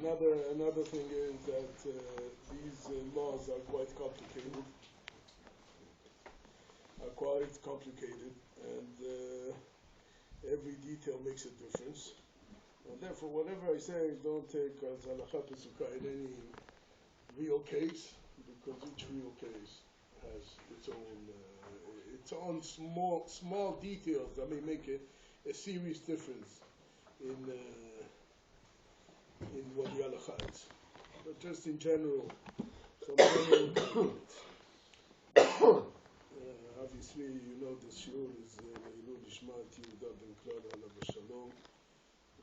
Another thing is that these laws are quite complicated. And every detail makes a difference. And therefore, whatever I say, don't take as halakha pesukah in any real case, because each real case has its own small details that may make a serious difference in what the halakha is. But just in general, some general comments. Obviously, you know the shiur is Kollel Yismach Yehuda ben Clara Shalom,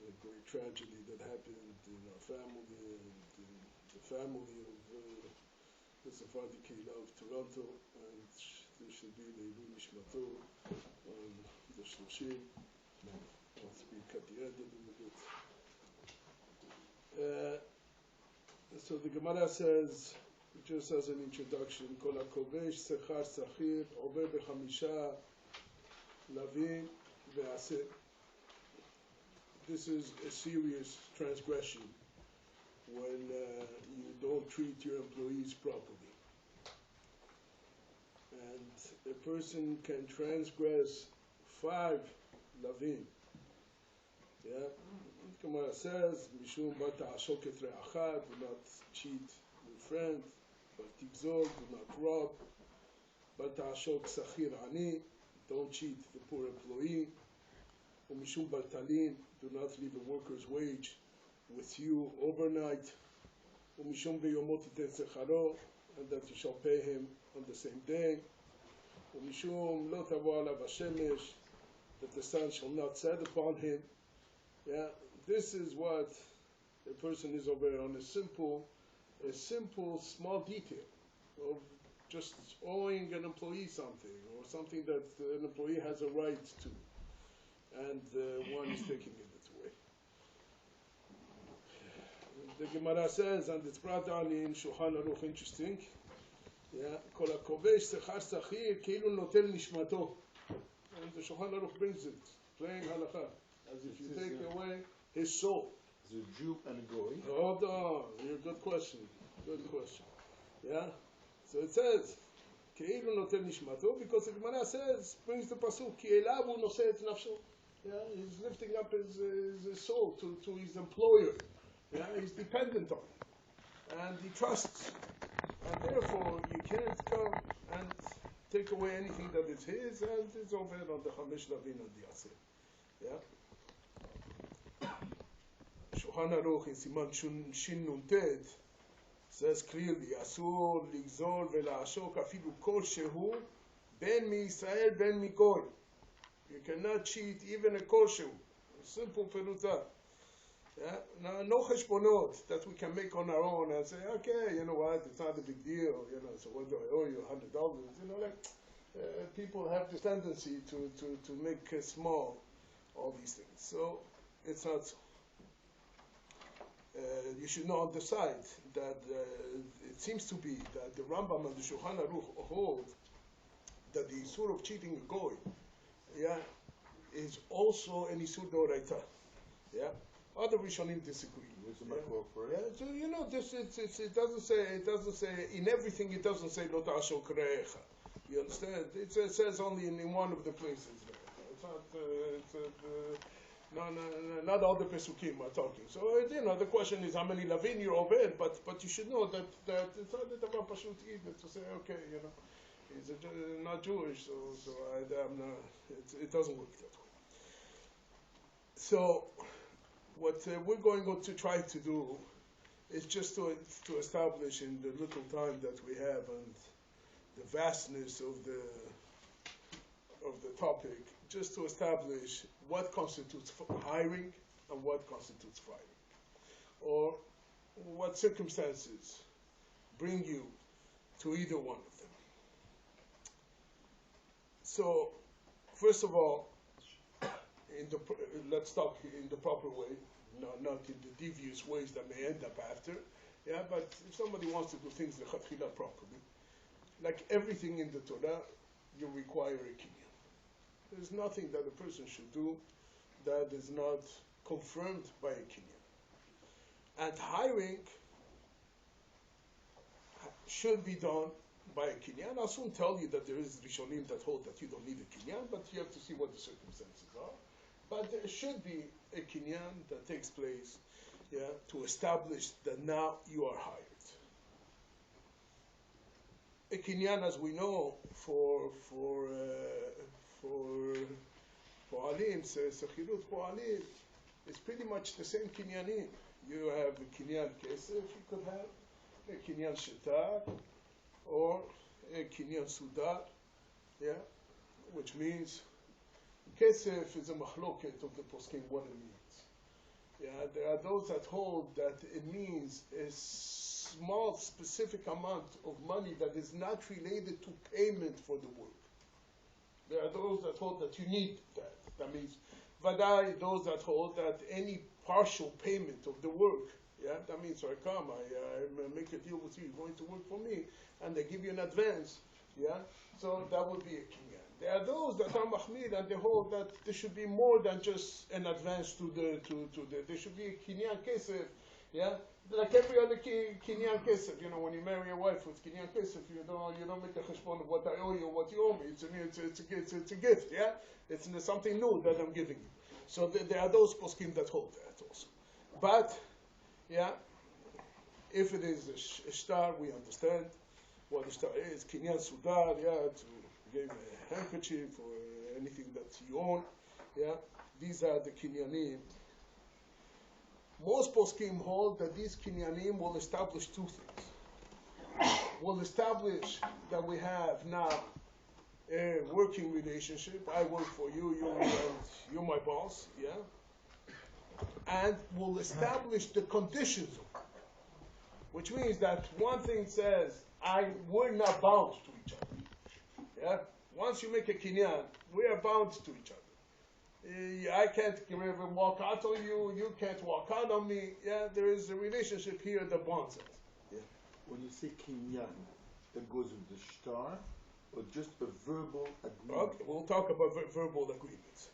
a great tragedy that happened in our family and in the family of the Sephardic Kehillah of Toronto, and there should be Kollel Yismach on the Shloshim. I'll speak at the end a little bit. So the Gemara says, just as an introduction, Kol hakovesh sechar sachir over b'chamisha lavin ve'aseh. This is a serious transgression when you don't treat your employees properly. And a person can transgress 5 lavin. Yeah, Gemara says, Mishum ba ta'ashok et re'acha, do not cheat your friend. Tigzol, do not rob. Batashok sachir ani, don't cheat the poor employee. Umishum baltalin, do not leave a worker's wage with you overnight. Umishum beyomot tetzecharo, and that you shall pay him on the same day. Umishum lo tavo alav hashemesh, that the sun shall not set upon him. Yeah, this is what a person is over on a simple, small detail of just owing an employee something, or something that an employee has a right to, and one is taking it away. The Gemara says, and it's brought down in Shulchan Aruch, interesting, yeah, Kol hakovesh sechar sachir keilu notel nishmato. And the Shulchan Aruch brings it, plain halakha, as if you take away his soul. Is a Jew and a goy? Hold on, good question. Yeah? So it says, Ke'ilu notel nishmato, because the Gemara says, brings the pasuk, Ki elav hu noseh et nafsho. Yeah, he's lifting up his soul to his employer. Yeah, he's dependent on him. And he trusts. And therefore, you can't come and take away anything that is his, and it's over on the Chamesh Lavin and the Aseh. Yeah? Shulchan Aruch in Siman Shin Nun Tet says clearly, Asur ligzol ve'la'ashok afilu kol shehu ben miYisrael ben miGoy. You cannot cheat even a kol shehu. Simple perutah. Yeah? Now, no cheshbonot that we can make on our own and say, okay, you know what, it's not a big deal, you know, so what do I owe you, $100? You know, like, people have this tendency to make small all these things. So, it's not so. You should know on the side that it seems to be that the Rambam and the Shulchan Aruch hold that the Isur of cheating a goy, yeah, is also an Isur d'oraita. Yeah, other Rishonim disagree. Yeah. So you know this. It doesn't say in everything. It doesn't say lo ta'ashok re'echa. You understand? It says only in one of the places. It's not. Not all the pesukim are talking. So you know the question is how many lavin you're over, but you should know that it's not that about pashut either to say okay, you know, he's not Jewish, so I'm not. It doesn't work that way. So what we're going to try to do is just to establish in the little time that we have and the vastness of the topic, just to establish what constitutes hiring and what constitutes firing, or what circumstances bring you to either one of them. So, first of all, let's talk in the proper way, not in the devious ways that may end up after. Yeah, but if somebody wants to do things lechatchila properly, like everything in the Torah, you require a kinyan. There's nothing that a person should do that is not confirmed by a kinyan. And hiring should be done by a Kinyan. I'll soon tell you that there is Rishonim that hold that you don't need a Kinyan, but you have to see what the circumstances are. But there should be a Kinyan that takes place, to establish that now you are hired. A Kinyan, as we know, for Po'alim, Sechilut Po'alim, it's pretty much the same Kinyanim. You have a Kinyan Kesef, you could have a Kinyan Shetar, or a Kinyan Sudar, which means Kesef is a machloket of the poskim, what it means. There are those that hold that it means a small specific amount of money that is not related to payment for the work. There are those that hold that you need that. That means Vadai, those that hold that any partial payment of the work, that means I come, I make a deal with you, you're going to work for me, and they give you an advance, so that would be a kinyan. There are those that are mahmir and they hold that there should be more than just an advance there should be a kinyan kesef, like every other kinyan kesef. When you marry a wife with kinyan kesef, you don't make a cheshbon of what I owe you, what you owe me. It's a gift, It's something new that I'm giving you. So there are those poskim that hold that also. But if it is a shtar, we understand what a shtar is. Kinyan sudar, to give a handkerchief or anything that you own. These are the kinyanim. Most poskim hold that these kinyanim will establish two things. Will establish that we have now a working relationship. I work for you, you're my boss, and will establish the conditions of work. Which means that one thing says, we're not bound to each other. Once you make a kinyan, we are bound to each other. I can't walk out on you, you can't walk out on me. There is a relationship here that bonds us. When you say kinyan, that goes with the shtar, or just a verbal agreement? Okay, we'll talk about verbal agreements.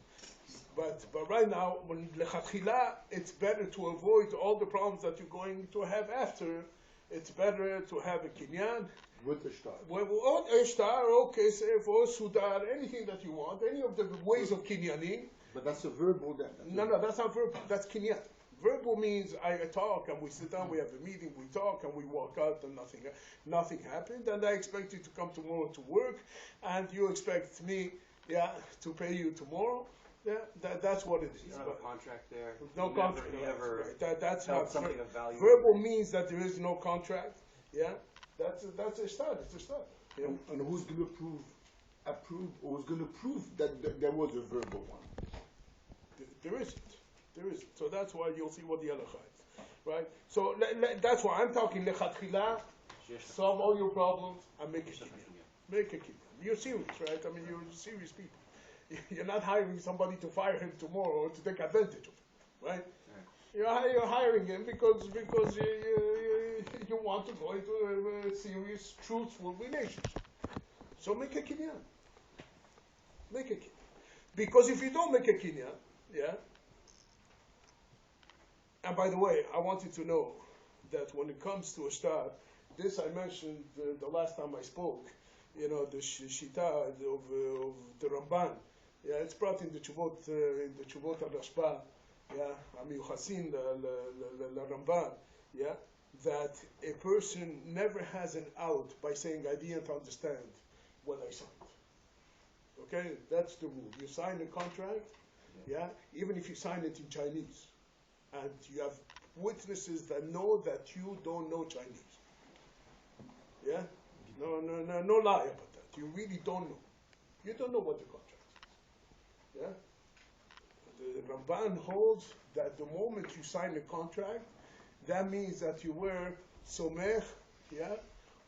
But right now, when lechatchila, it's better to avoid all the problems that you're going to have after. It's better to have a kinyan with a shtar. Or a shtar, or kesef, or sudar, anything that you want, any of the ways of kinyanim. But that's a verbal. No, that's not verbal. That's kinyan. Verbal means I talk and we sit down, we have a meeting, we talk and we walk out and nothing happened. And I expect you to come tomorrow to work, and you expect me, to pay you tomorrow. That's what it is. You don't have a contract there. No contract. Right. That's how something of value. Verbal means that there is no contract. That's a start. It's a start. And who's going to approve, or who's going to prove that there was a verbal one? There isn't. So that's why you'll see what the halacha is, right? So that's why I'm talking lechatchila. Solve all your problems and make a kinyan. Make a kinyan. You're serious, right? I mean, you're serious people. You're not hiring somebody to fire him tomorrow or to take advantage of him, right? You're hiring him because you want to go into a serious, truthful relationship. So make a kinyan. Make a kinyan. Because if you don't make a kinyan, and by the way, I want you to know that when it comes to a shtar, this I mentioned the last time I spoke, the shita of the Ramban. It's brought in the Chuvot al-Rashba, Amiyuchasin, the Ramban, that a person never has an out by saying, I didn't understand what I signed. Okay, that's the rule. You sign a contract, even if you sign it in Chinese, and you have witnesses that know that you don't know Chinese. No lie about that. You really don't know. You don't know what the contract is. The Ramban holds that the moment you sign a contract, that means that you were somech,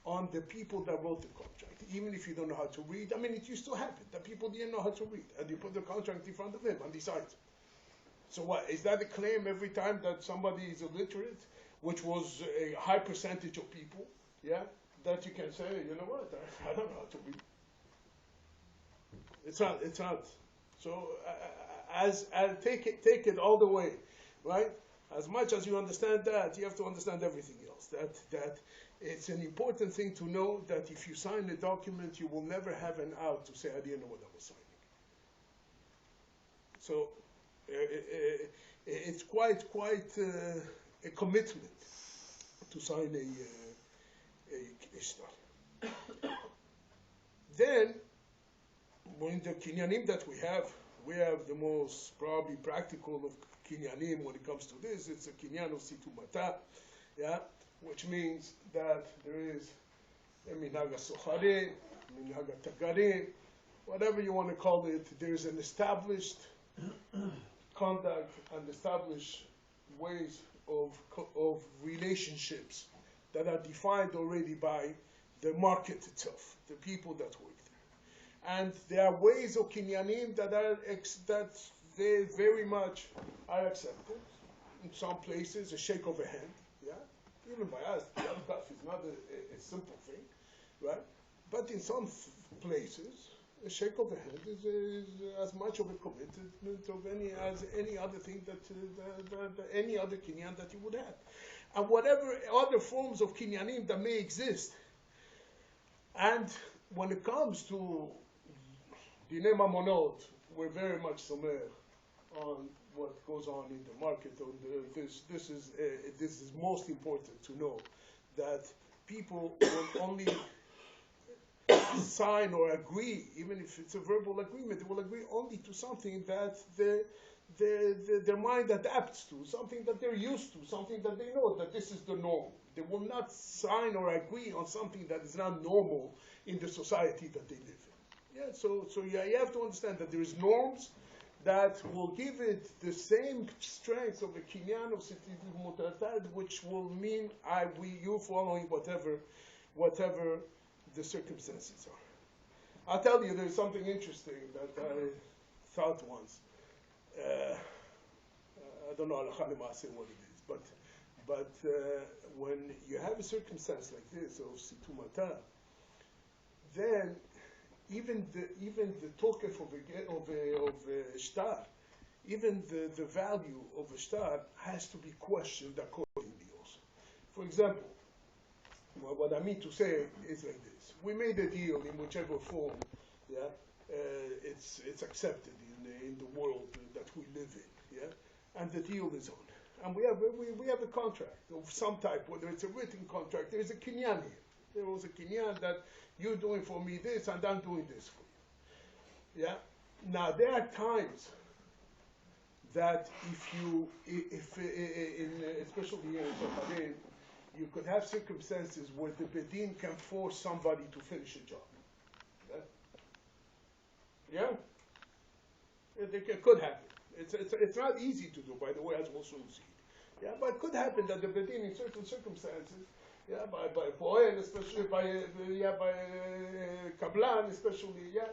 on the people that wrote the contract. Even if you don't know how to read, it used to happen that people didn't know how to read, and you put the contract in front of him and he signs. So what, is that a claim every time that somebody is illiterate, which was a high percentage of people, that you can say, you know what, I don't know how to read. It's not. So, take it all the way, right? As much as you understand that, you have to understand everything else. That it's an important thing to know that if you sign a document, you will never have an out to say, I didn't know what I was signing. So it's quite a commitment to sign a shtar. Then, in the Kinyanim that we have the most probably practical of Kinyanim when it comes to this. It's a Kinyan of Situmata, yeah, which means that there is a Minhag Socharin, Minhag Tagarin, whatever you want to call it. There is an established conduct and established ways of relationships that are defined already by the market itself, the people that work there. And there are ways of Kinyanim that they very much are accepted. In some places, a shake of a hand, yeah? Even by us, the Al-Kaf is not a simple thing, right? But in some places, a shake of a hand is as much of a commitment as any other thing that any other Kinyan that you would have. And whatever other forms of Kinyanim that may exist. And when it comes to Dinei Mamonot, we're very much somer on what goes on in the market. This is most important to know, that people will only sign or agree, even if it's a verbal agreement, they will agree only to something that their mind adapts to, something that they're used to, something that they know that this is the norm. They will not sign or agree on something that is not normal in the society that they live in. Yeah, so you have to understand that there is norms that will give it the same strength of a kinyan of Sitimutad, which will mean you following whatever the circumstances are. I'll tell you, there's something interesting that I thought once. I don't know Halacha what it is, but when you have a circumstance like this of Situmata, then even the tokef of a shtar, even the value of a shtar has to be questioned accordingly also. For example, what I mean to say is like this: we made a deal in whichever form, yeah, it's accepted in the world that we live in, yeah, and the deal is on, and we have a contract of some type, whether it's a written contract. There's a kinyan here. There was a kinyan that you're doing for me this and I'm doing this for you. Yeah. Now there are times that especially here in Safadin, you could have circumstances where the bedin can force somebody to finish a job. Yeah. It could happen. It's not easy to do, by the way, as we'll soon see. Yeah, but it could happen that the bedin in certain circumstances, yeah, by Poel, especially by Kablan, especially, yeah,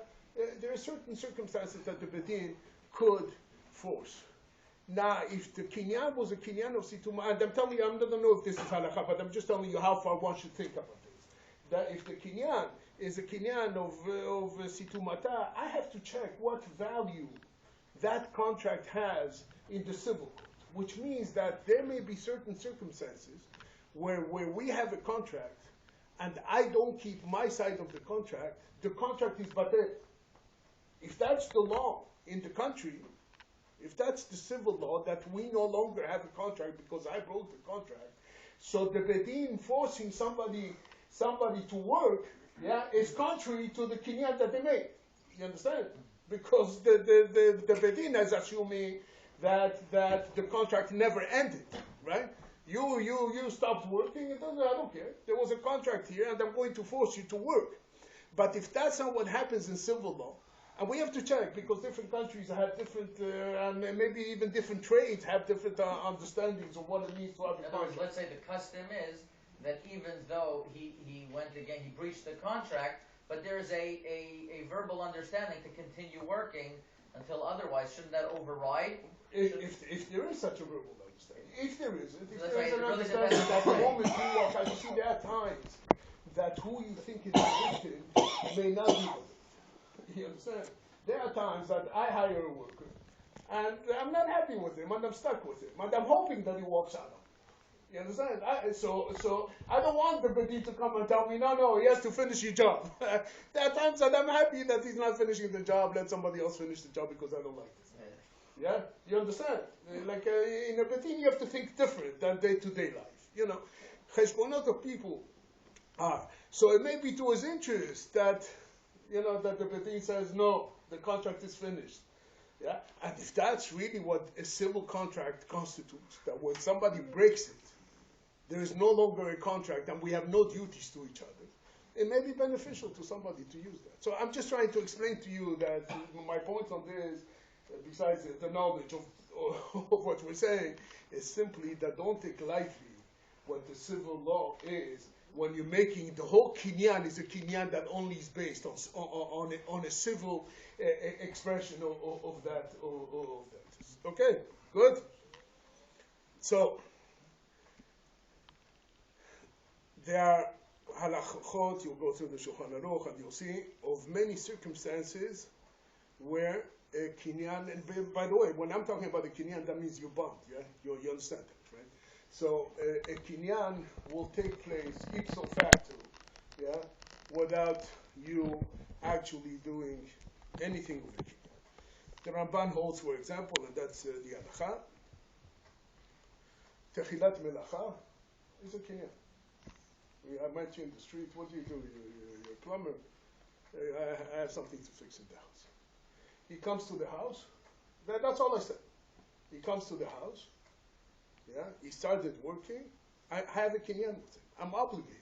there are certain circumstances that the bedin could force. Now, if the kinyan was a kinyan of Situma, and I'm telling you, I don't know if this is halakha, but I'm just telling you how far one should think about this. That if the kinyan is a kinyan of Situmata, I have to check what value that contract has in the civil court, which means that there may be certain circumstances where we have a contract and I don't keep my side of the contract is batel. If that's the law in the country, if that's the civil law that we no longer have a contract because I broke the contract, so the bedin forcing somebody to work, yeah, is contrary to the kinyan that they made. You understand? Because the bedin is assuming that the contract never ended, right? You stopped working, I don't care. There was a contract here and I'm going to force you to work. But if that's not what happens in civil law, and we have to check because different countries have different, and maybe even different trades have different understandings of what it means to have a contract. In other words, let's say the custom is that even though he breached the contract, but there's a verbal understanding to continue working until otherwise. Shouldn't that override? If there is such a verbal understanding. If there isn't, if That's there is right, an it really understanding depends that on the the moment you walk out, you see there are times that who you think is the victim may not be the victim. You understand? There are times that I hire a worker And I'm not happy with him, and I'm stuck with him, and I'm hoping that he walks out. You understand? So I don't want the Bedi to come and tell me, no, he has to finish your job. There are times that I'm happy that he's not finishing the job, let somebody else finish the job because I don't like this. Yeah? You understand? Like in a Bedi, you have to think different than day-to-day life. You know, cheshbonot of people are. So it may be to his interest that, that the Bedi says, no, the contract is finished. Yeah? And if that's really what a civil contract constitutes, that when somebody breaks it, there is no longer a contract and we have no duties to each other, it may be beneficial to somebody to use that. So I'm just trying to explain to you that my point on this, besides the knowledge of what we're saying, is simply that don't take lightly what the civil law is when you're making the whole kinyan is a kinyan that only is based on a civil expression of that. Okay, good. So there are halachot, you'll go through the Shulchan Aruch and you'll see, of many circumstances where a kinyan, and by the way, when I'm talking about a kinyan, that means you're bound, yeah? You understand that, right? So a kinyan will take place ipso facto, yeah, without you actually doing anything with the kinyan. The Ramban holds, for example, and that's the halacha, techilat melacha is a kinyan. I met you in the street. What do? You're a plumber. I have something to fix in the house. He comes to the house. That's all I said. He comes to the house. Yeah. He started working. I have a kinyan with him. I'm obligated.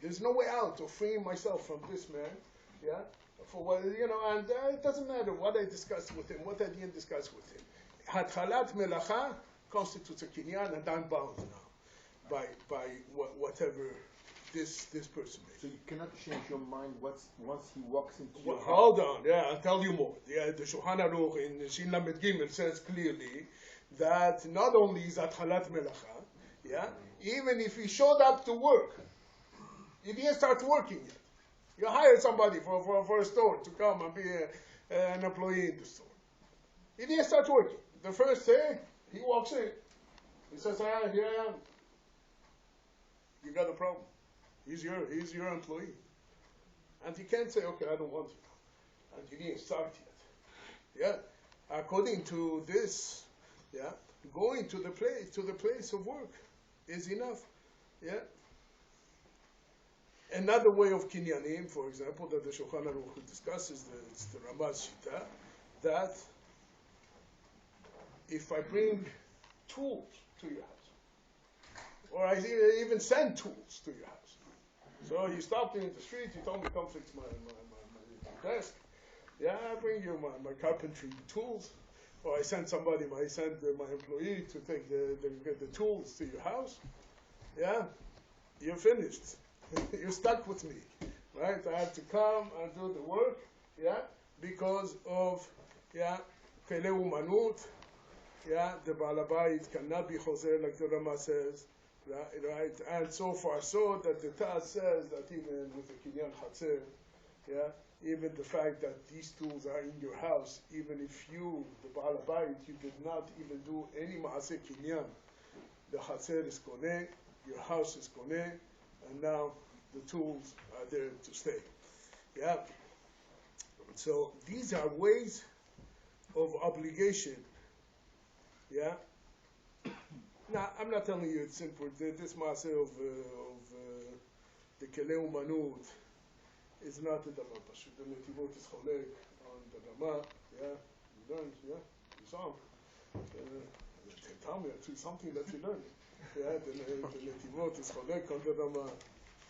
There's no way out of freeing myself from this man. Yeah. For what and it doesn't matter what I discussed with him, what I didn't discuss with him. Hatchalat melacha constitutes a kinyan, and I'm bound now by whatever this person made. So you cannot change your mind once he walks into your house. Hold on, yeah, I'll tell you more. Yeah, the Shulchan Aruch in Shin Lamed Gimel says clearly that not only is Atchalat Melacha, yeah, even if he showed up to work, he didn't start working yet. You hired somebody for a store to come and be an employee in the store. He didn't start working. The first day, he walks in. He says, here I am. You got a problem. He's your employee. And you can't say, okay, I don't want you. And you didn't start yet. Yeah. According to this, yeah, going to the place of work is enough. Yeah. Another way of Kinyanim, for example, that the Shulchan Aruch discusses, it's the Ramaz Shita, that if I bring tools to your house, or I even send tools to your house. So you stopped me in the street, you told me come fix my desk. Yeah, I bring you my carpentry tools. Or I send my employee to take the tools to your house. Yeah, you're finished. You're stuck with me. Right? I have to come and do the work, yeah, because of, yeah, Kollel Umanut, yeah, the Balabayit cannot be Choser like the Rama says. Right, and so far so that the Taz says that even with the Kinyan Chatzer, yeah, even the fact that these tools are in your house, even if you, the Baal Habayit, you did not even do any Maaseh Kinyan, the Chatzer is koneh, your house is koneh, and now the tools are there to stay. Yeah. So these are ways of obligation. Yeah. Now, I'm not telling you it's simple. This maaseh of the Kollel Umanut is not the Dama Pashut. The Netivot is Cholek on the Dama. Yeah, you learned, yeah? You saw him. Tell me, actually, something that you learned. Yeah, the Netivot is Cholek on the Dama.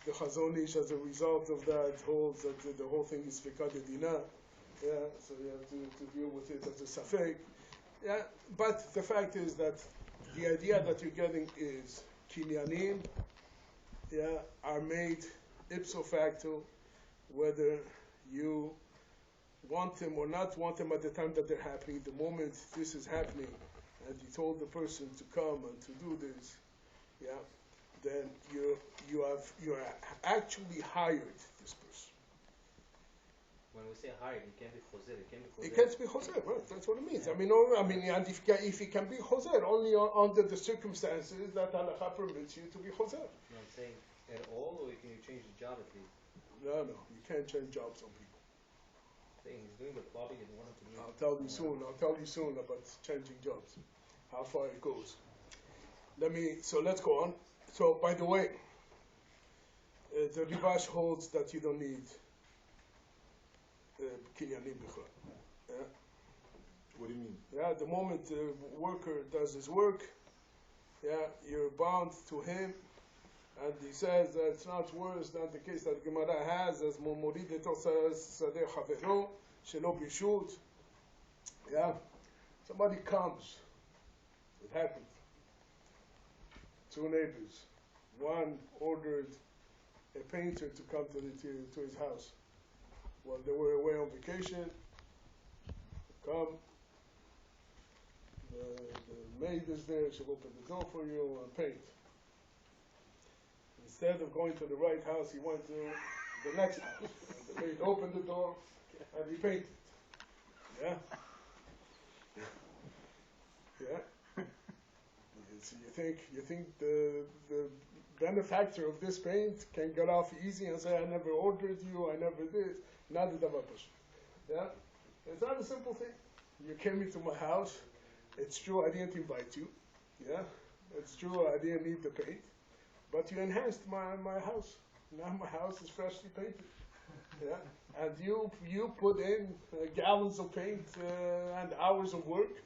The Chazon Ish, as a result of that, holds that the whole thing is Fikad Edina. Yeah, so you have to deal with it as a Safek. Yeah, but the fact is that the idea that you're getting is Kinyanim, yeah, are made ipso facto, whether you want them or not want them at the time that they're happening. The moment this is happening, and you told the person to come and to do this, yeah, then you are actually hired this person. When we say hired, it can't be choser. It can't be choser. It can't be choser, right? That's what it means. Yeah. And if it can be choser, only under the circumstances that halacha permits you to be choser. No, I'm saying at all, or can you change the job at least? No, you can't change jobs on people. Saying he's doing the plumbing and wanted to do. I'll tell you soon about changing jobs, how far it goes. Let's go on. So, by the way, the Rivash holds that you don't need Kinyanim b'chol. Yeah? What do you mean? Yeah, the moment the worker does his work, yeah, you're bound to him. And he says that it's not worse than the case that Gemara has as Momorid Sadeh Chavero, Shelo Bishut. Yeah, somebody comes. It happens. Two neighbors. One ordered a painter to come to his house. While they were away on vacation, come. The maid is there. She'll open the door for you and paint. Instead of going to the right house, he went to the next house. The maid opened the door and he painted. Yeah? Yeah? So you think the benefactor of this paint can get off easy and say, I never ordered you, I never did. Not the Davapash. Yeah? It's not a simple thing. You came into my house. It's true I didn't invite you. Yeah? It's true I didn't need the paint. But you enhanced my house. Now my house is freshly painted. Yeah? And you put in gallons of paint and hours of work.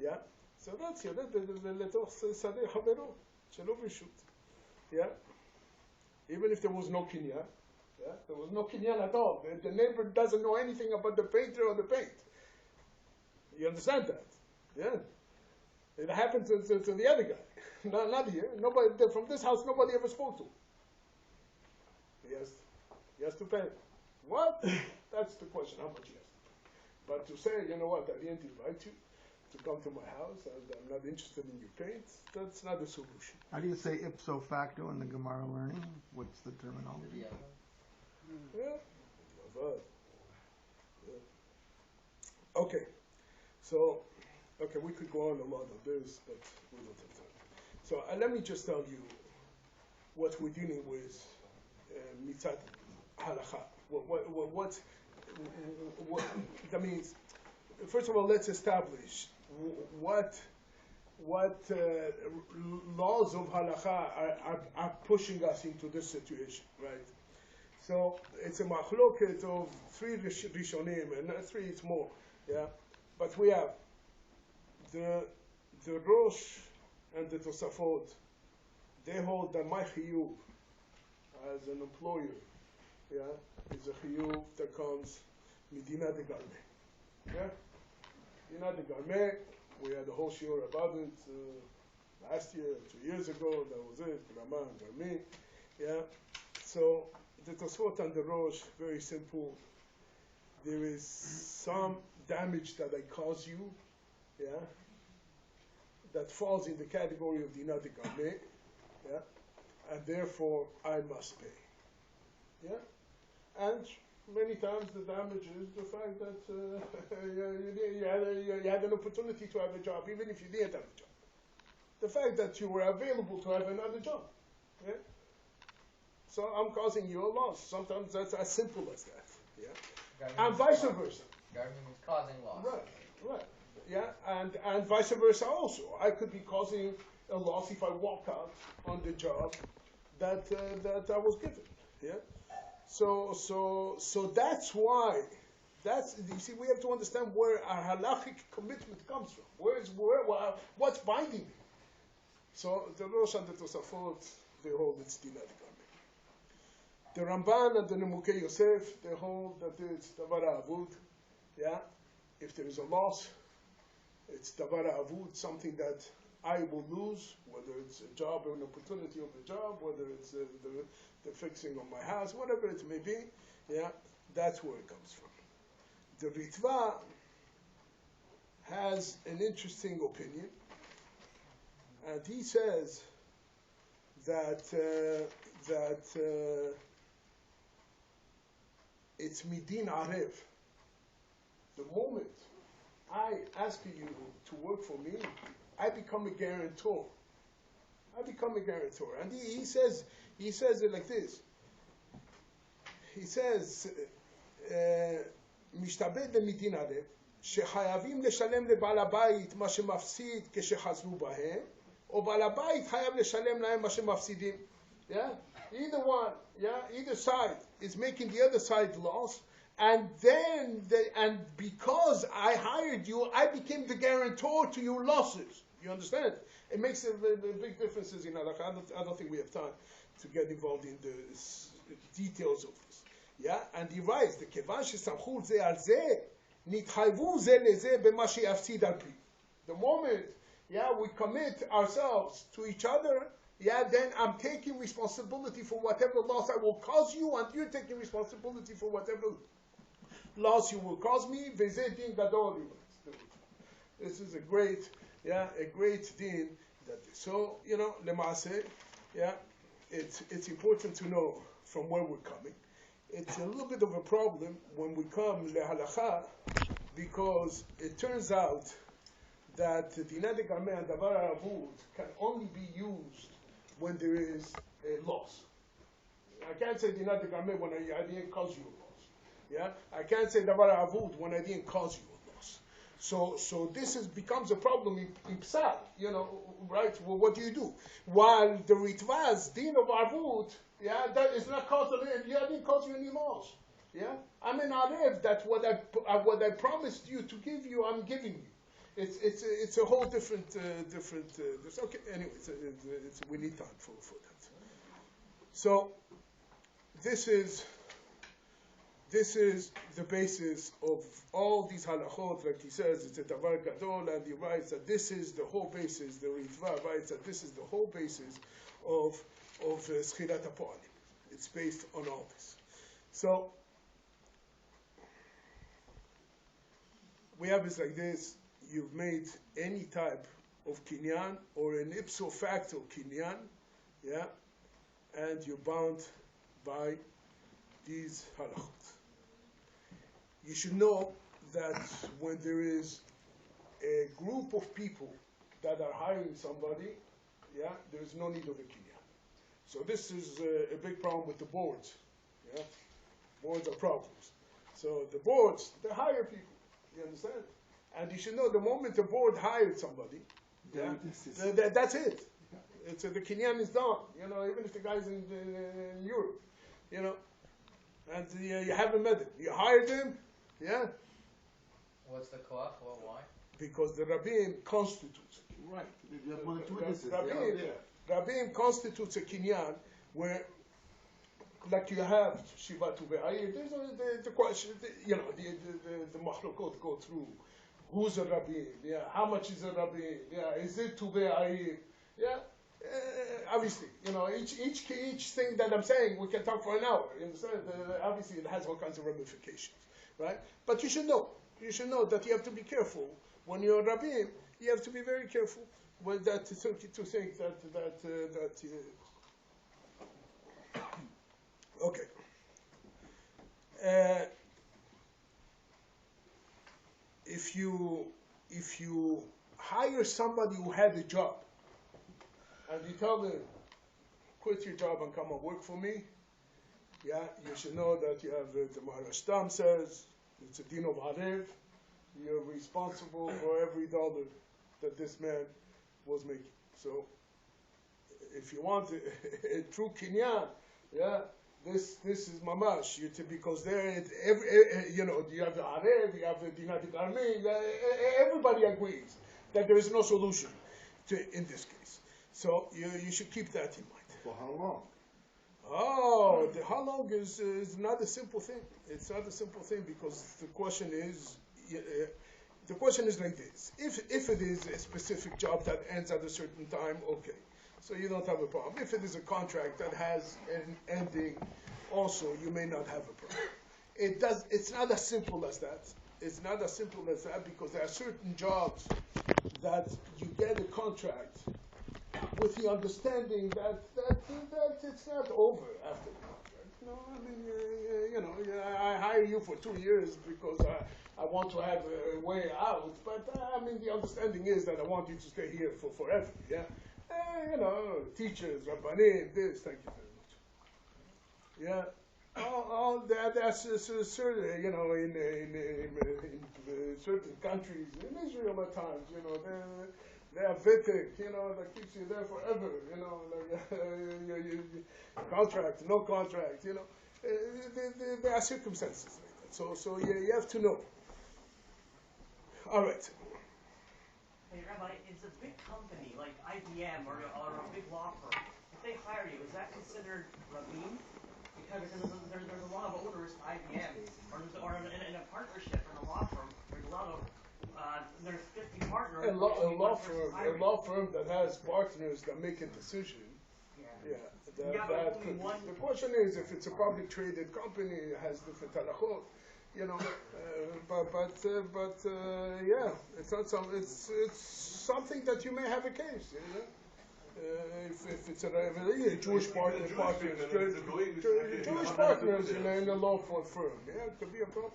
Yeah? So that's it. Yeah? Even if there was no kinyan. Yeah? There was no kinyan at all. The neighbor doesn't know anything about the painter or the paint. You understand that? Yeah? It happened to the other guy. Not here. Nobody from this house. Nobody ever spoke to him. He has to pay. What? That's the question. How much he has to pay? But to say, you know what? I didn't invite you to come to my house, and I'm not interested in your paint. That's not a solution. How do you say ipso facto in the Gemara learning? What's the terminology? Yeah. Okay. So, we could go on a lot of this, but we don't have time. So let me just tell you what we're dealing with mitzat halacha. What that means. First of all, let's establish what laws of halacha are pushing us into this situation, right? So it's a machloket of three rishonim, and not three, it's more, yeah. But we have the Rosh and the Tosafot. They hold that my chiyuv as an employer, yeah, is a chiyuv that comes midina de garme. Yeah, midina de garme. We had a whole shiur about it last year, 2 years ago. That was it. Rama and Garmi. Yeah. So the Tosafot and the Rosh, very simple. There is some damage that I cause you, yeah, that falls in the category of Dina de Garme, yeah, and therefore I must pay. Yeah? And many times the damage is the fact that you had an opportunity to have a job, even if you didn't have a job. The fact that you were available to have another job. Yeah? So I'm causing you a loss. Sometimes that's as simple as that. Yeah? And vice versa. Gardening is causing loss. Right. Yeah, and vice versa also. I could be causing a loss if I walk out on the job that I was given. Yeah. So that's why. You see, we have to understand where our halachic commitment comes from. What's binding me? So the Rosh and the Tosafot, they hold it's Dina de Garme. The Ramban and the Nemukei Yosef, they hold that it's Davar Avud. Yeah, if there is a loss, it's Davar Avud, something that I will lose, whether it's a job or an opportunity of a job, whether it's the fixing of my house, whatever it may be. Yeah, that's where it comes from. The Ritva has an interesting opinion, and he says that it's midin arev. The moment I ask you to work for me, I become a guarantor. And he says it like this. He says, משתבד למדין ערב, שחייבים לשלם לבעל הבית מה שמפסיד כשחזרו בהם, או בעל הבית חייב לשלם להם מה שמפסידים. Yeah? Either side is making the other side loss, and because I hired you, I became the guarantor to your losses. You understand? It makes a big differences in Halachah. I don't think we have time to get involved in the details of this. Yeah? And he writes, the כיוון שסמכו זה על זה, נתחייבו זה לזה במה שיפסיד על פי. The moment, we commit ourselves to each other, then I'm taking responsibility for whatever loss I will cause you, and you're taking responsibility for whatever loss you will cause me. וזה דין גדול. This is a great din. So, למעשה, it's important to know from where we're coming. It's a little bit of a problem when we come lehalakha, because it turns out that dinah garmeh and davar haravut can only be used when there is a loss. I can't say dinah garmeh when I didn't cause you a loss. I can't say davar haravut when I didn't cause you a loss. So this becomes a problem in psal, right? Well, what do you do? While the ritvaz din of arvut, that is not causal. I didn't cause you any loss. I'm an arev that what I promised you to give you, I'm giving you. It's a whole different. Okay. Anyway, we need time for that. So this is the basis of all these halachot. Like he says, it's a davar gadol, and he writes that this is the whole basis. The Ritva writes that this is the whole basis of Schirat HaPo'alim. It's based on all this. So we have this like this. You've made any type of kinyan or an ipso facto kinyan, and you're bound by these halachot. You should know that when there is a group of people that are hiring somebody, there is no need of a kinyan. So this is a big problem with the boards. Boards are problems. So the boards, they hire people. You understand? And you should know the moment the board hired somebody, that's it. It's the kinyan is done. Even if the guy's in Europe, and you haven't met him, you hired him, What's the koach? Well, why? Because the rabbim constitutes it. Right. You have more than 2 witnesses. Rabbim constitutes a kinyan where, like you have shiva tu ve'ayir, there's the question, the machlokot go through. Who's a rabbin? How much is a rabbin? Is it tu ve'ayir? Obviously, each thing that I'm saying, we can talk for an hour. You understand? Obviously, it has all kinds of ramifications, right? But you should know that you have to be careful when you're a rabbin. You have to be very careful with that to think that. Okay. If you hire somebody who had a job, and you tell them, quit your job and come and work for me, you should know that you have the Maharashtam says it's a din of harev. You're responsible for every dollar that this man was making. So, if you want a true kinyan, this is mamash. Because there, you have the harev, you have the dinat garmeh. Everybody agrees that there is no solution in this case. So you should keep that in mind. For how long? How long is not a simple thing. It's not a simple thing because the question is like this. If it is a specific job that ends at a certain time, okay. So you don't have a problem. If it is a contract that has an ending, also you may not have a problem. It's not as simple as that. It's not as simple as that because there are certain jobs that you get a contract with the understanding that it's not over after the contract. No, I mean, I hire you for 2 years because I want to have a way out, but I mean, the understanding is that I want you to stay here for forever, yeah? Teachers, Rabbanim, this, thank you very much. Yeah, all that, that's certain, in certain countries, in Israel at times, they are vetek, that keeps you there forever, contract, no contract, there are circumstances like that. So you have to know. All right. Hey, Rabbi, it's a big company like IBM or a big law firm. If they hire you, is that considered Rabin? Because there's a lot of owners to IBM, or in a partnership in a law firm, there's a lot of there's 50 partners. A law firm that has partners that make a decision. Yeah. The question is, if it's a public traded company, it has different halachot. Yeah, it's not some. It's something that you may have a case. If it's a Jewish partners in a law firm, yeah, it could be a problem.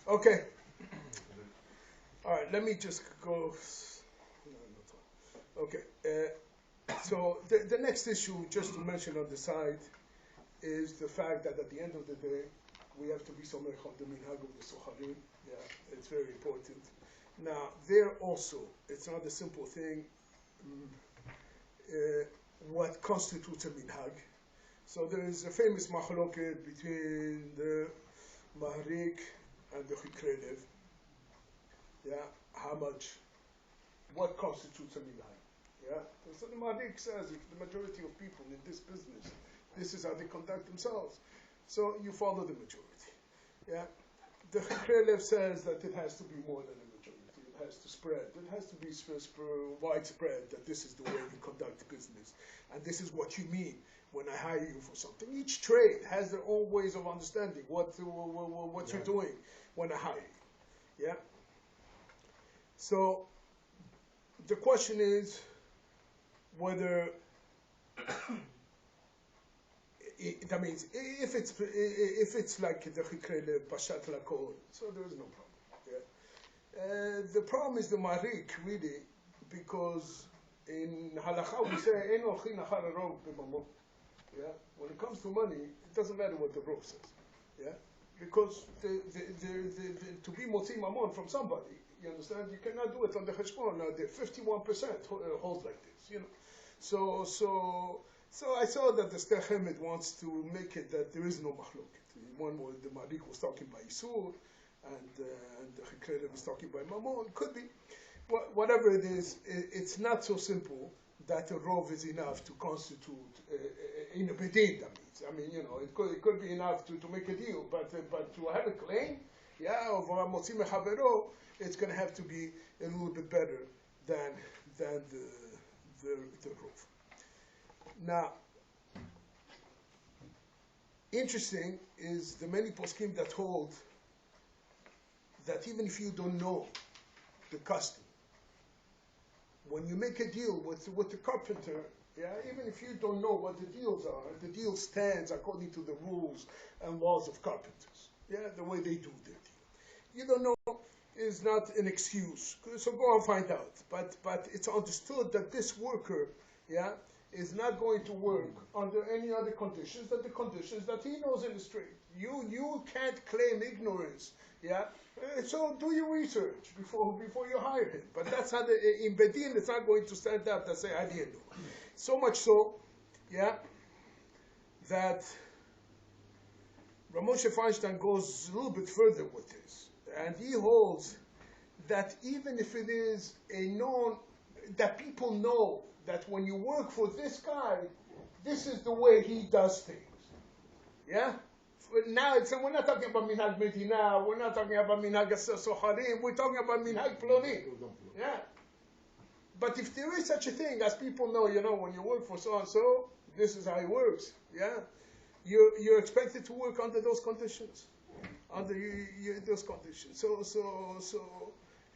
Okay. All right. Let me just go. Okay. So the next issue, just to mention on the side, is the fact that at the end of the day, we have to be somech on the Minhag of the Socharim. Yeah, it's very important. Now, there also, it's not a simple thing. What constitutes a Minhag? So there is a famous machloket between the Mahrik and the Chikrenev. Yeah, what constitutes a Minhag? Yeah, so the Mahrik says if the majority of people in this business, this is how they conduct themselves. So you follow the majority. Yeah, the Chikrenev says that it has to be more than a majority. It has to spread. It has to be widespread. That this is the way you conduct business, and this is what you mean when I hire you for something. Each trade has their own ways of understanding what you're doing when I hire you. Yeah. So the question is whether that means if it's like the Chikrenev Pashat Lakol, so there is no problem. Yeah. The problem is the Marik, really, because in Halacha we say Ein olchin achar harov b'mamon. Yeah. When it comes to money, it doesn't matter what the Rov says. Yeah. Because to be motzi mamon from somebody, you understand, you cannot do it on the cheshbon. Now the 51% holds like this, So I saw that the Stechemid wants to make it that there is no machloket. One was the Marik was talking by Isur, and the Chikrenev was talking by Mamon. It could be. Whatever it is, it's not so simple that a rov is enough to constitute in a bedin. That means, I mean, it could be enough to make a deal, but to have a claim, of motzi mechavero, it's going to have to be a little bit better than the rov. Now, interesting is the many poskim that hold that even if you don't know the custom, when you make a deal with the carpenter, even if you don't know what the deals are, the deal stands according to the rules and laws of carpenters. The way they do their deal. You don't know is not an excuse. So go and find out. But it's understood that this worker, is not going to work under any other conditions than the conditions that he knows in the street. You can't claim ignorance. So do your research before you hire him. But that's how in Bedin it's not going to stand up and say I didn't know. So much so, that Ramoshe Feinstein goes a little bit further with this, and he holds that even if it is a known that people know that when you work for this guy, this is the way he does things. Now we're not talking about Minhag Medina, we're not talking about Minhag Socharim, we're talking about Minhag Ploni. But if there is such a thing as people know, when you work for so and so, this is how it works. You're expected to work under those conditions. Those conditions. So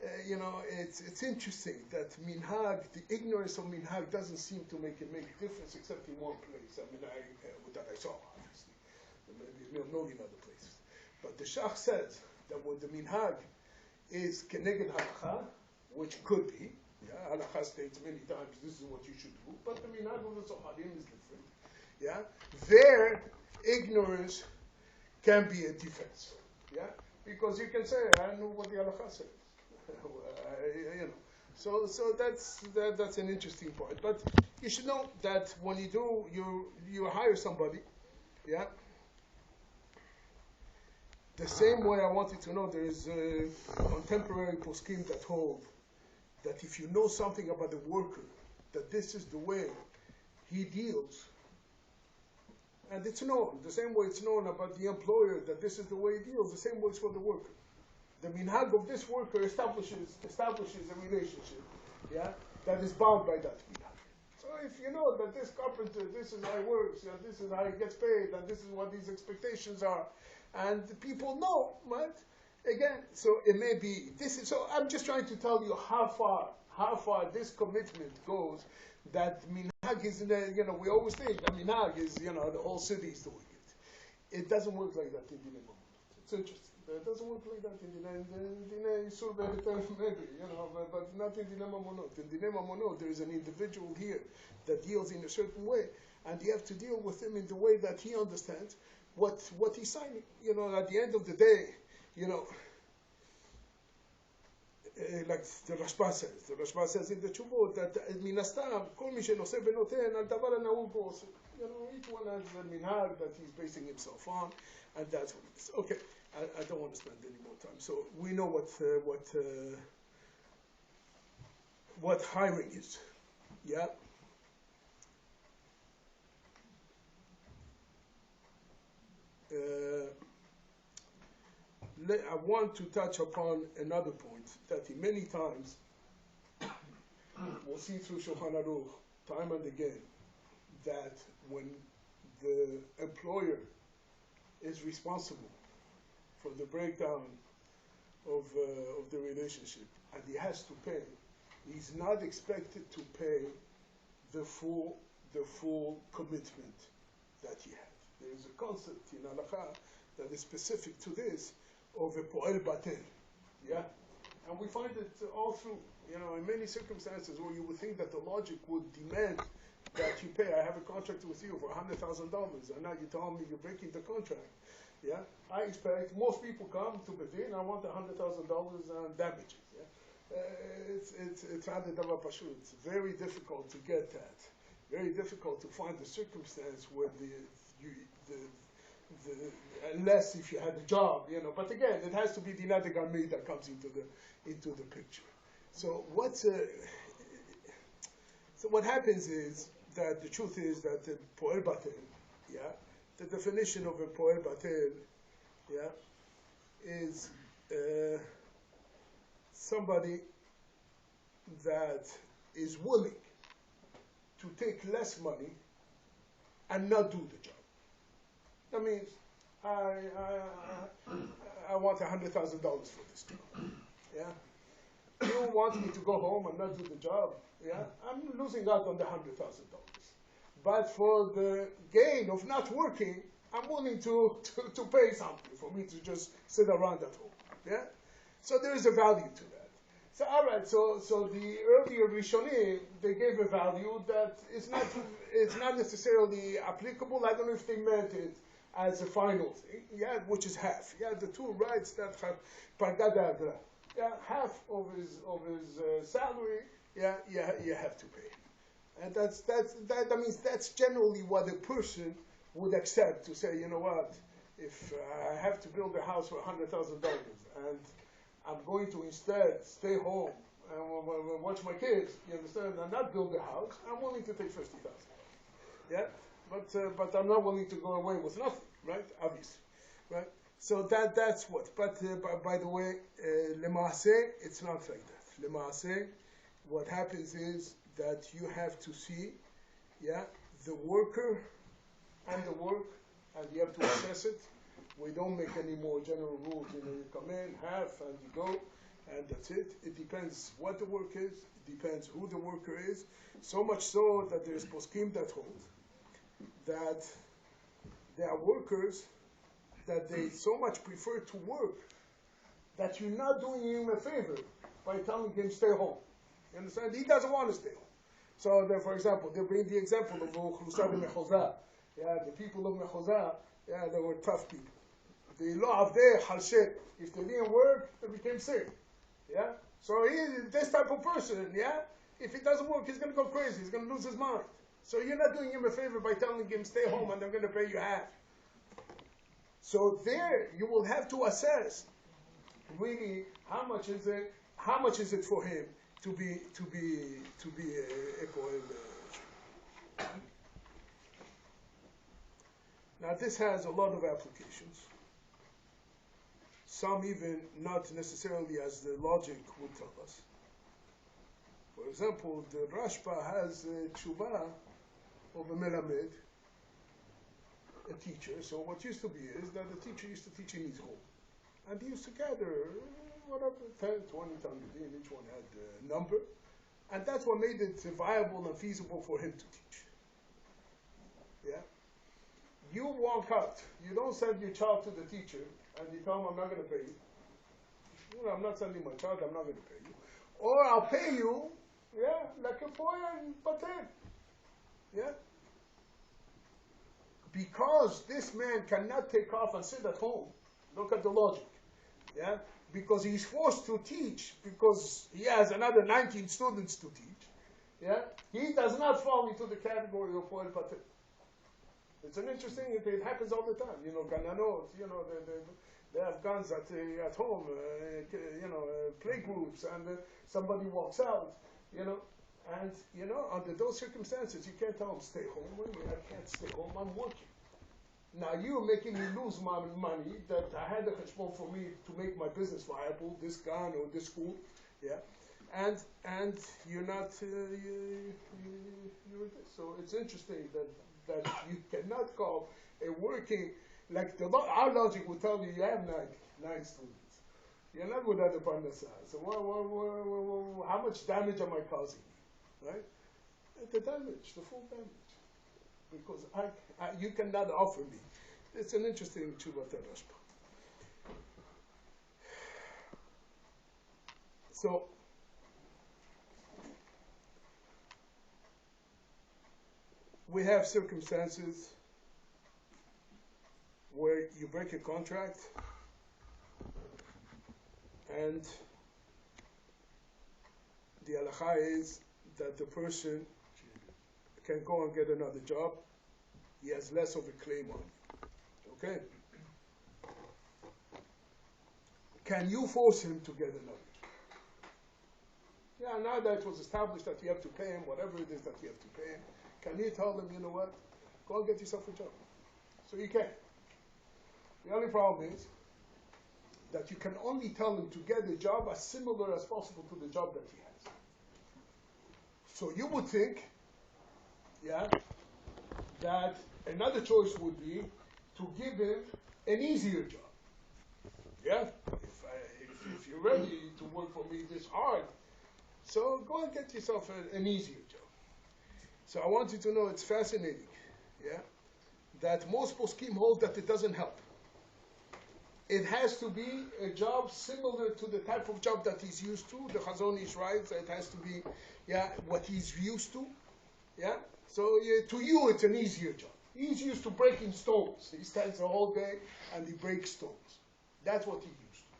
it's interesting that Minhag, the ignorance of Minhag doesn't seem to make a difference except in one place. I mean, that I saw, obviously. Maybe a million other places. But the Shach says that when the Minhag is Keneged Halacha, which could be, Halacha states many times this is what you should do, but the Minhag of the Soharim is different. Their ignorance can be a defense. Because you can say, I know what the Halacha says. So that's an interesting point. But you should know that when you hire somebody, the same way I wanted to know there is a contemporary poskim that hold that if you know something about the worker, that this is the way he deals, and it's known, the same way it's known about the employer that this is the way he deals, the same way it's for the worker. The minhag of this worker establishes a relationship, that is bound by that minhag. So if you know that this carpenter, this is how he works, this is how he gets paid, and this is what these expectations are, and the people know, right? Again, so it may be so I'm just trying to tell you how far this commitment goes. That minhag is we always think that minhag is the whole city is doing it. It doesn't work like that in Dinei Mamonot. It's interesting. It doesn't work like that in Dinei Yisur maybe, but not in Dinei Mamonot. In Dinei Mamonot, there is an individual here that deals in a certain way, and you have to deal with him in the way that he understands what he's signing. At the end of the day, like the Rashba says in the Chubot that minastam kol mi shenose benoten al davar hanahug bo ose. Each one has a minhag that he's basing himself on, and that's what it is. Okay, I don't want to spend any more time. So we know what hiring is. I want to touch upon another point that many times we'll see through Shulchan Aruch time and again that when the employer is responsible for the breakdown of the relationship and he has to pay, he's not expected to pay the full commitment that he had. There is a concept in Halacha that is specific to this of a po'el batel, and we find it all through, in many circumstances where you would think that the logic would demand that you pay. I have a contract with you for $100,000, and now you tell me you're breaking the contract. I expect most people come to Bedin. I want $100,000 on damages. It's rather davar pashut. It's very difficult to get that. Very difficult to find the circumstance where unless if you had a job, But again, it has to be the Nadi Garmi that comes into the picture. So what happens is that the truth is that the po'el batel, the definition of a po'el batel, is somebody that is willing to take less money and not do the job. That means I want $100,000 for this job. You want me to go home and not do the job? I'm losing out on the $100,000. But for the gain of not working, I'm willing to pay something for me to just sit around at home. So there is a value to that. So all right. So the earlier Rishonim, they gave a value that it's not necessarily applicable. I don't know if they meant it as a final thing, which is half. The two rights that have pagada agra. Half of his salary. You have to pay, and that means that's generally what a person would accept to say. You know what? If I have to build a house for $100,000 and I'm going to instead stay home and watch my kids, you understand, and not build a house, I'm willing to take $50,000. But I'm not willing to go away with nothing, right? Obviously, right? So that's what. But by the way, lemaaseh, it's not like that. Lemaaseh, what happens is that you have to see, the worker and the work, and you have to assess it. We don't make any more general rules. You come in, half, and you go. and that's it. It depends what the work is. It depends who the worker is. So much so that there's poskim that hold that there are workers that they so much prefer to work that you're not doing him a favor by telling him stay home. You understand? He doesn't want to stay home. So, then, for example, they bring the example of Chlusad Mechoza. Yeah, the people of Mechoza, yeah, they were tough people. The law of their halshet, if they didn't work, they became sick. Yeah? So this type of person, yeah, if he doesn't work, he's going to go crazy. He's going to lose his mind. So you're not doing him a favor by telling him stay home and they're going to pay you half. So there you will have to assess really how much is it for him to be a Kollel. Now this has a lot of applications. Some even not necessarily as the logic would tell us. For example, the Rashba has a tshuva of a melamed, a teacher. So what used to be is that the teacher used to teach in his home. And he used to gather, whatever, 10, 20 talmidim, each one had a number. And that's what made it viable and feasible for him to teach. Yeah? You walk out, you don't send your child to the teacher, and you tell him, I'm not going to pay you. You know, I'm not sending my child, I'm not going to pay you. Or I'll pay you, yeah, like a boy and pater. Yeah? Because this man cannot take off and sit at home. Look at the logic. Yeah? Because he's forced to teach, because he has another 19 students to teach. Yeah? He does not fall into the category of poel pater. It's an interesting, it happens all the time. You know, gananot, you know, they have guns at home, play groups, and somebody walks out, you know. And, you know, under those circumstances, you can't tell them, stay home. Wait a minute, I can't stay home, I'm working. Now you're making me lose my money that I had a cheshbon for me to make my business viable, this gun or this school, yeah. And you're not, you're this. So it's interesting that you cannot call a working, like our logic will tell you have nine students. You're not without the parnasah. So how much damage am I causing? Right? The damage, the full damage. Because you cannot offer me. It's an interesting tshuva terashba. So, we have circumstances where you break a contract and the halacha is that the person can go and get another job. He has less of a claim on you. Okay? Can you force him to get another job? Yeah, now that it was established that you have to pay him, whatever it is that you have to pay him, can you tell him, you know what, go and get yourself a job? So you can. The only problem is that you can only tell him to get a job as similar as possible to the job that he has. So you would think, yeah, that another choice would be to give him an easier job. Yeah, if you're ready to work for me this hard, so go and get yourself an easier job. So I want you to know it's fascinating, yeah, that most poskim hold that it doesn't help. It has to be a job similar to the type of job that he's used to. The Chazon Ish writes it has to be, yeah, what he's used to, yeah. So to you, it's an easier job. He's used to breaking stones. He stands the whole day and he breaks stones. That's what he used to.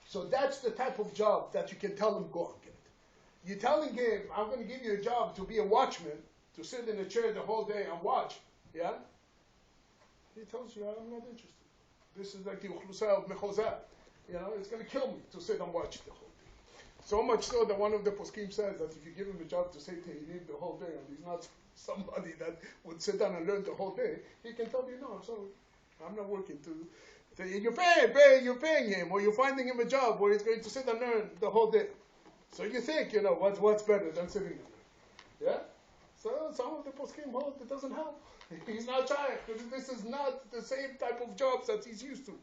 So that's the type of job that you can tell him, go and get. You're telling him, I'm going to give you a job to be a watchman, to sit in a chair the whole day and watch, yeah? He tells you, I'm not interested. This is like the Uchlusa of Mechoza. You know, it's going to kill me to sit and watch the whole day. So much so that one of the poskim says that if you give him a job to say Tehillim the whole day, and he's not somebody that would sit down and learn the whole day, he can tell you, no, I'm sorry, I'm not working to you're paying him, or you're finding him a job where he's going to sit and learn the whole day. So you think, you know, what's better than sitting there? Yeah? So some of the poskim hold it doesn't help. He's not shaykh, because this is not the same type of jobs that he's used to.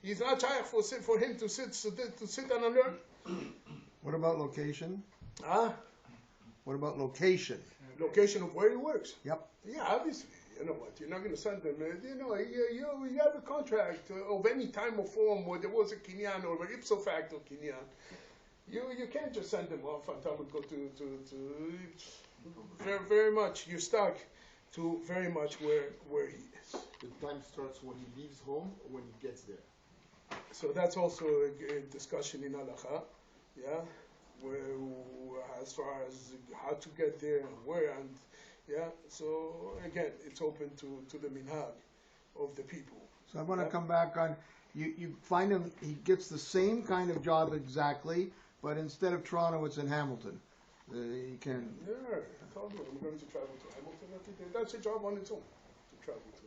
He's not shaykh for him to sit and learn. What about location? Huh? What about location? Location of where he works. Yep. Yeah, obviously. You know what? You're not going to send them. You have a contract of any time or form where there was a kinyan or an ipso facto kinyan. You can't just send them off and tell them go to very, very much. You're stuck to very much where he is. The time starts when he leaves home or when he gets there. So that's also a discussion in halacha, yeah, where as far as how to get there and where and yeah. So again, it's open to the minhag of the people. So I want to come back on, you find him, he gets the same kind of job exactly, but instead of Toronto, it's in Hamilton. He can... Yeah, I told you, I'm going to travel to Hamilton every day. That's a job on its own, to travel to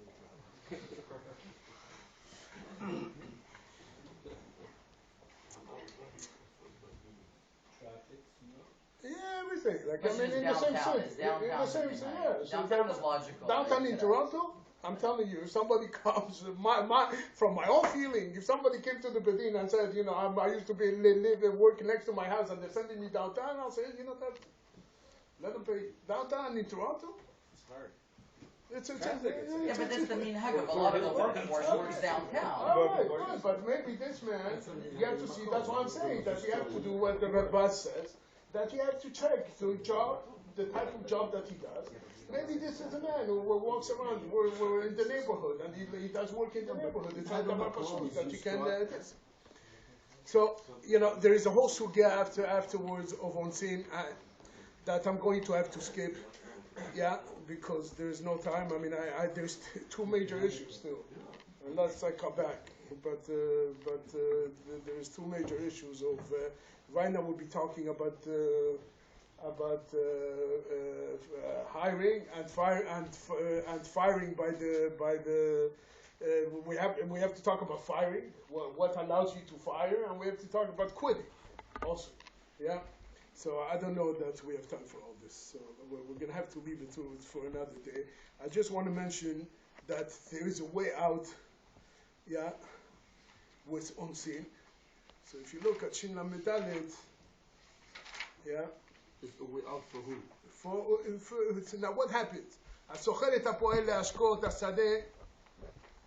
Yeah, everything. Like, I mean, in the same city. It's downtown. In the same city, yeah. So Downtown is logical. downtown in Toronto, I'm telling you, if somebody comes, from my own feeling, if somebody came to the Bedin and said, you know, I used to live and work next to my house and they're sending me downtown, I'll say, you know, that, let them pay. Downtown in Toronto? It's hard. It's Yeah, but that's the Minhag of a lot of the workforce works downtown. All right, but maybe this man, you have to see, that's what I'm saying, that you have to do what the Rabbi says, that you have to check the job, the type of job that he does. Maybe this is a man who walks around, we're in the neighborhood, and he does work in the neighborhood. It's not about pursuit that you can, So, you know, there is a whole sugya afterwards of Unforeseen that I'm going to have to skip, yeah, because there's no time. I mean, there's two major issues still, unless I come back. But there's two major issues of. Right now we'll be talking about hiring and firing by the. We have to talk about firing. What allows you to fire, and we have to talk about quitting, also. Yeah. So I don't know that we have time for all this. So we're going to have to leave it for another day. I just want to mention that there is a way out, yeah, with Unforeseen. So if you look at Shin Lamed Dalet, yeah. It's a way out for who? Now what happens? הסוחר את הפועל להשקות השדה,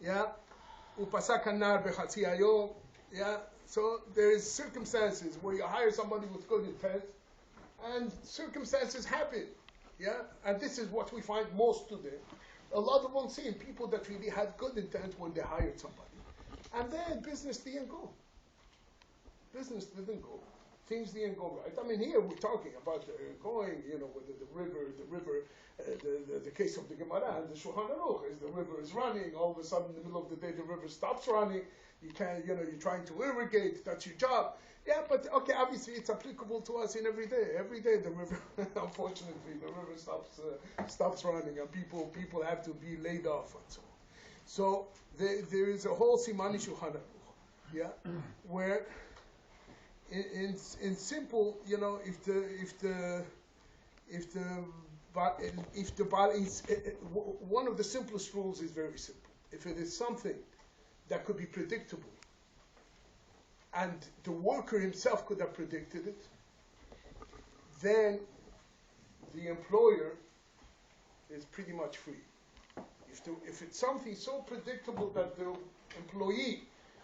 yeah, הוא פסק הנער בחצי היום, yeah. So there is circumstances where you hire somebody with good intent, and circumstances happen, yeah. And this is what we find most today. A lot of Unforeseen people that really had good intent when they hired somebody, and then business didn't go. Business didn't go. Things didn't go right. I mean, here we're talking about going, you know, with the river, the case of the Gemara and the Shulchan Aruch is the river is running. All of a sudden, in the middle of the day, the river stops running. You can't, you know, you're trying to irrigate. That's your job. Yeah, but okay, obviously it's applicable to us in every day. Every day the river, unfortunately, the river stops running, and people have to be laid off and so on. So there is a whole Simani Shulchan Aruch, yeah, where. In simple, you know, if the one of the simplest rules is very simple. If it is something that could be predictable, and the worker himself could have predicted it, then the employer is pretty much free. If it's something so predictable that the employee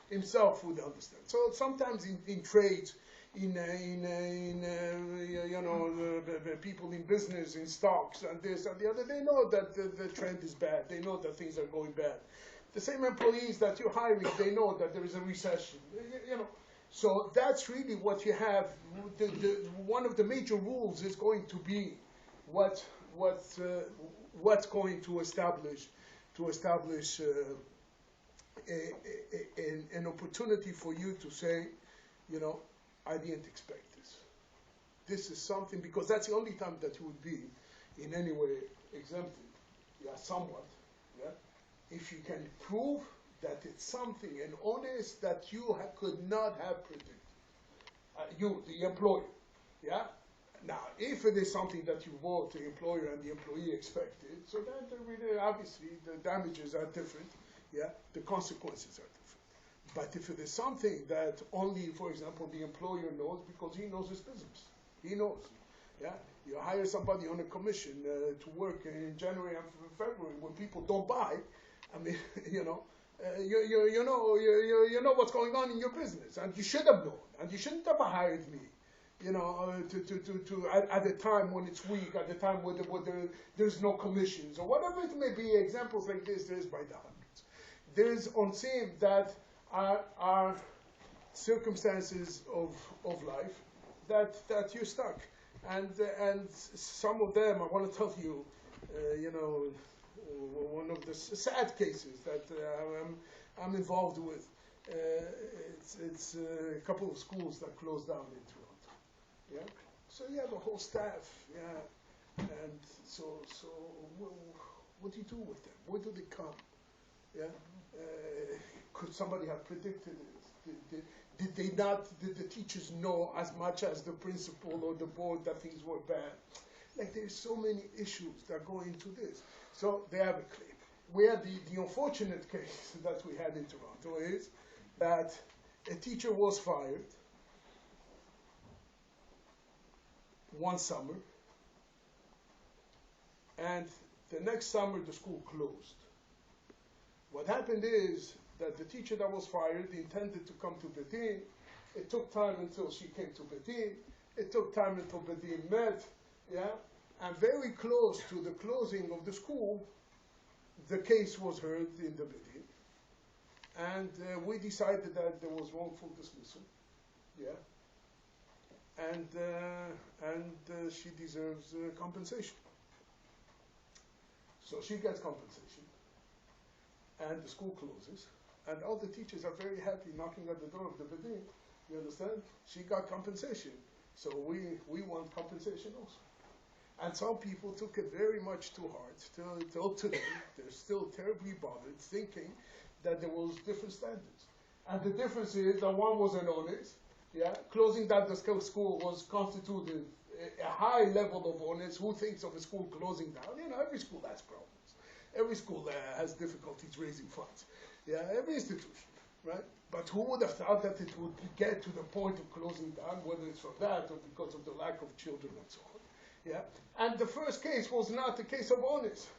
himself would understand. So sometimes in trades, in people in business, in stocks, and this and the other, they know that the trend is bad. They know that things are going bad. The same employees that you're hiring, they know that there is a recession. You know, so that's really what you have. One of the major rules is going to be what's going to establish. An opportunity for you to say, you know, I didn't expect this. This is something, because that's the only time that you would be in any way exempted, yeah, somewhat, yeah, if you can prove that it's something, an honest that you could not have predicted. You, the employer, yeah. Now, if it is something that you both, the employer and the employee, expected, so then really, obviously the damages are different. Yeah, the consequences are different. But if it is something that only, for example, the employer knows because he knows his business, he knows. Yeah, you hire somebody on a commission to work in January and February when people don't buy. I mean, you know, you know what's going on in your business, and you should have known, and you shouldn't have hired me. You know, at a time when it's weak, at the time where there's no commissions or whatever it may be. Examples like this, there's by the hundreds. There's onsim that are circumstances of life that you're stuck, and some of them I want to tell you, you know, one of the sad cases that I'm involved with. It's a couple of schools that closed down in Toronto. Yeah, so you have a whole staff. Yeah, and so what do you do with them? Where do they come? Yeah, could somebody have predicted it? Did they not? Did the teachers know as much as the principal or the board that things were bad? Like there's so many issues that go into this. So they have a claim. We had the unfortunate case that we had in Toronto is that a teacher was fired one summer, and the next summer the school closed. What happened is that the teacher that was fired intended to come to Bedin. It took time until she came to Bedin. It took time until Bedin met. Yeah, and very close to the closing of the school, the case was heard in the Bedin, and we decided that there was wrongful dismissal. Yeah, and she deserves compensation. So she gets compensation, and the school closes, and all the teachers are very happy knocking at the door of the Bedin. You understand? She got compensation, so we want compensation also. And some people took it very much to heart. Till today, they're still terribly bothered, thinking that there was different standards. And the difference is that one was an honest. Yeah, closing down the school was constituted a high level of honest. Who thinks of a school closing down? You know, every school has problems. Every school has difficulties raising funds. Yeah, every institution, right? But who would have thought that it would get to the point of closing down, whether it's from that or because of the lack of children and so on? Yeah, and the first case was not a case of honest.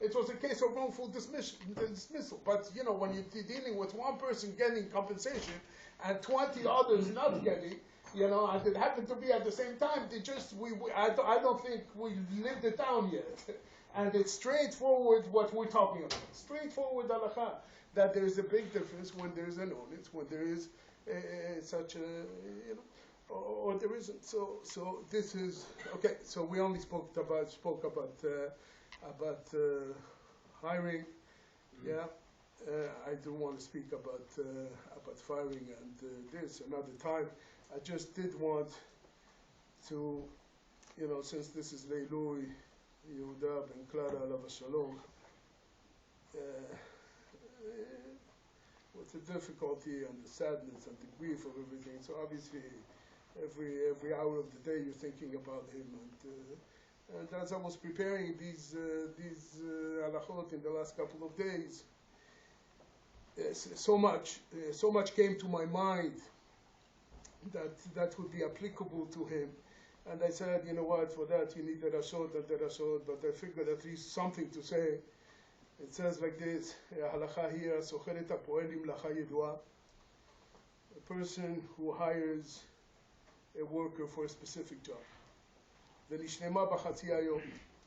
It was a case of wrongful dismissal. But you know, when you're dealing with one person getting compensation and 20 others not getting, you know, and it happened to be at the same time, I don't think we lived it down yet. And it's straightforward what we're talking about. Straightforward halakha. That there's a big difference when there's an honest, when there is such a, you know, or there isn't. So this is okay. So we only spoke about hiring. Yeah, I do want to speak about firing and this another time. I just did want to, you know, since this is Leilui, Yehuda and Clara alav shalom, with the difficulty and the sadness and the grief of everything. So obviously, every hour of the day you're thinking about him. And as I was preparing these halachot in the last couple of days, so much came to my mind that would be applicable to him. And I said, you know what, for that you need the rashot and the rashot, but I figured at least something to say. It says like this, halacha here, socheret hapoel imlacha yedua. A person who hires a worker for a specific job. V'nishnema b'chatzi hayom,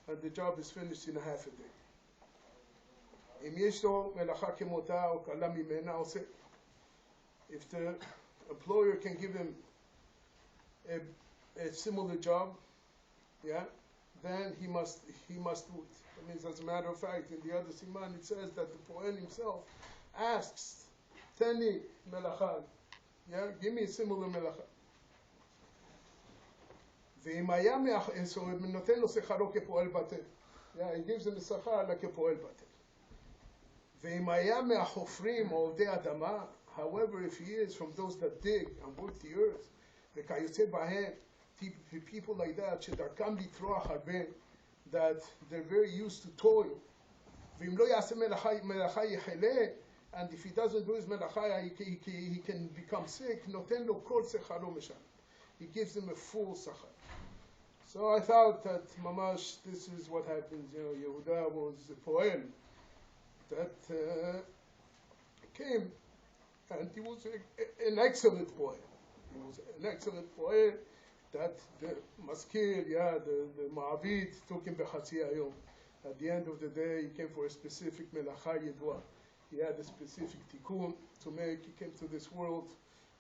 and the job is finished in a half a day. Im yesh lo melacha kemota o kala mimena oseh. If the employer can give him a similar job, yeah, then he must do it. That means, as a matter of fact, in the other siman it says that the poen himself asks, "Teni melacha, yeah, give me a similar melacha." So noten lo secharo kepoel batel. Yeah, he gives him a sechar like a poel batel. Ve'im haya me'achofrim or ovdei adama. However, if he is from those that dig and work the earth, וכיוצא בהם, people like that, שדרכם לטרוח הרבה, that they're very used to toil, ואם לא יעשה מלאכה יחלה, and if he doesn't do his melacha, he can become sick. Noten lo kol secharo meshalem. He gives him a full sachar. So I thought that mamash, this is what happens. Yehuda was a poem that came, and he was an excellent poem. He was an excellent poem that the maskil, the ma'abid took him b'chatzi hayom. At the end of the day, he came for a specific melacha yedua. He had a specific tikkun to make. He came to this world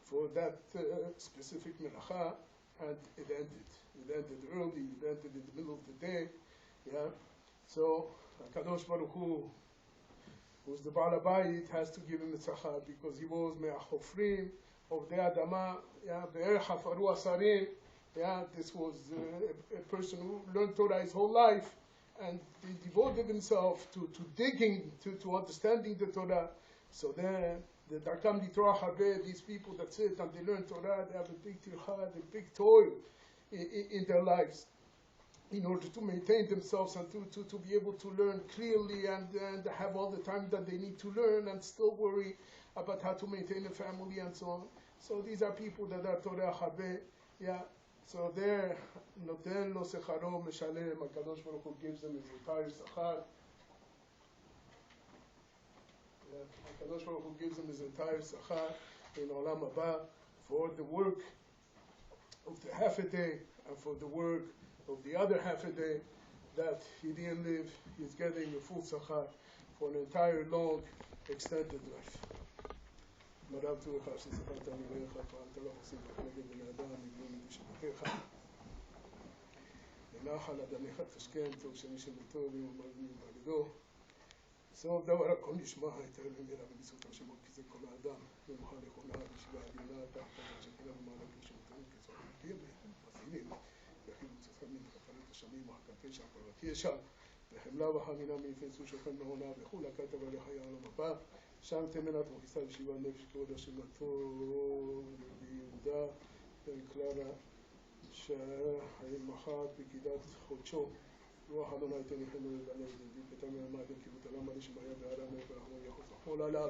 for that specific melacha, and it ended. It ended early. It ended in the middle of the day. So HaKadosh Baruch Hu, who's the Baal Habayit, has to give him a tzachar because he was me'achofrim of the Adama. Be'er hafaru asarim. This was a person who learned Torah his whole life, and he devoted himself to digging, to understanding the Torah. So then, the Darkam Litorah Habe, these people that sit and they learn Torah, they have a big tircha, a big toil in their lives in order to maintain themselves and to be able to learn clearly and have all the time that they need to learn and still worry about how to maintain a family and so on. So these are people that are Torah Habe. So there, Noten lo secharo meshalem, HaKadosh Baruch Hu gives them his entire sachar. HaKadosh Baruch Hu gives him his entire sachar in Olam Haba for the work of the half a day and for the work of the other half a day that he didn't live. He's getting a full sachar for an entire long, extended life. מרב תורך שספרת מלאך פעלת לא חסים נגד בני אדם מגלום מדושבתך ונח על אדניך תשכם טוב שמי שבטוב יאמר מבעדו סוף דבר הכל נשמע היתר למרע ובזכות השמות כי זה כל האדם ומוכן לכונה בשביל העליונה תחת השקלה ומעלה כשמותנו כזאת מגיע מפעילים וחיבוץ החמים חפרת השמים וחכתי שהפרת ישר וחמלה וחמינה מנפסו שוכן מהונה וכו' הכתב עליך יעלום הבא שם תמנת מוכיסה ושבעה נפש כבוד השמתו ליהודה בן קלרה שהמחת בקידת חודשו רוח אדוני תניחנו לבעלי ידידי פתאום מהמעד כיבות עלם עלי שבעיה בערה מעבר החמור יחוס החול עליו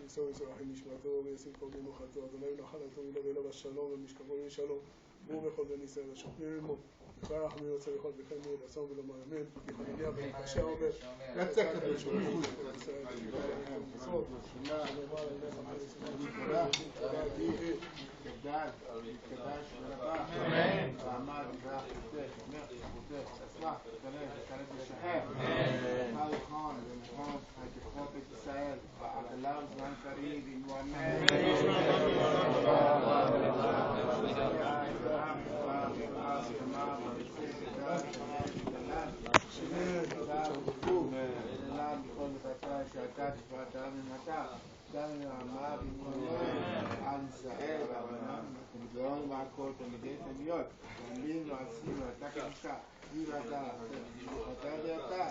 ויסור יסורחים נשמתו ויסיר כל מנוחתו אדוני ונחלתו ילווה לו בשלום ומשכבו לשלום והוא בכל בן ישראל השוכנים עמו כבר רחמי יוצא יכול וכן מיד אסון ולא מאמן בחנניה בן קשה אומר יצא כדי שומעים גדל, קדש ורבה, ועמד ואחותך, אומר חותך, תצלח, תתכנס, תתכנס לשחר, תוכל לכון ולכון, התכחות את ישראל, בעגלה וזמן קריב, אם הוא אמן, שאתה תפעת ממתה, גם לרמה במונה, על ישראל, והבנם, וגאון מעקות, תלמידי תלמיות, ועלים ועשים, ואתה כבשה, היא ואתה, ואתה ואתה,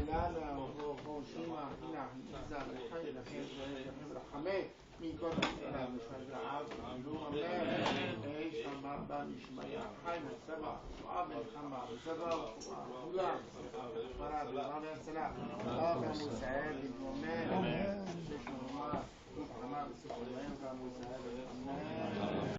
ולנו, חורשים האחינה, היזה, וחי, לכם, ורחמי, מכל ישראל, ושל רעב, ועלו אמן, ואיש אמר נשמיה, חי וצבע, שואה ולחמה, וצבע ורפואה, כולם, ופרה, ורבה והצלה, רב המוסעי,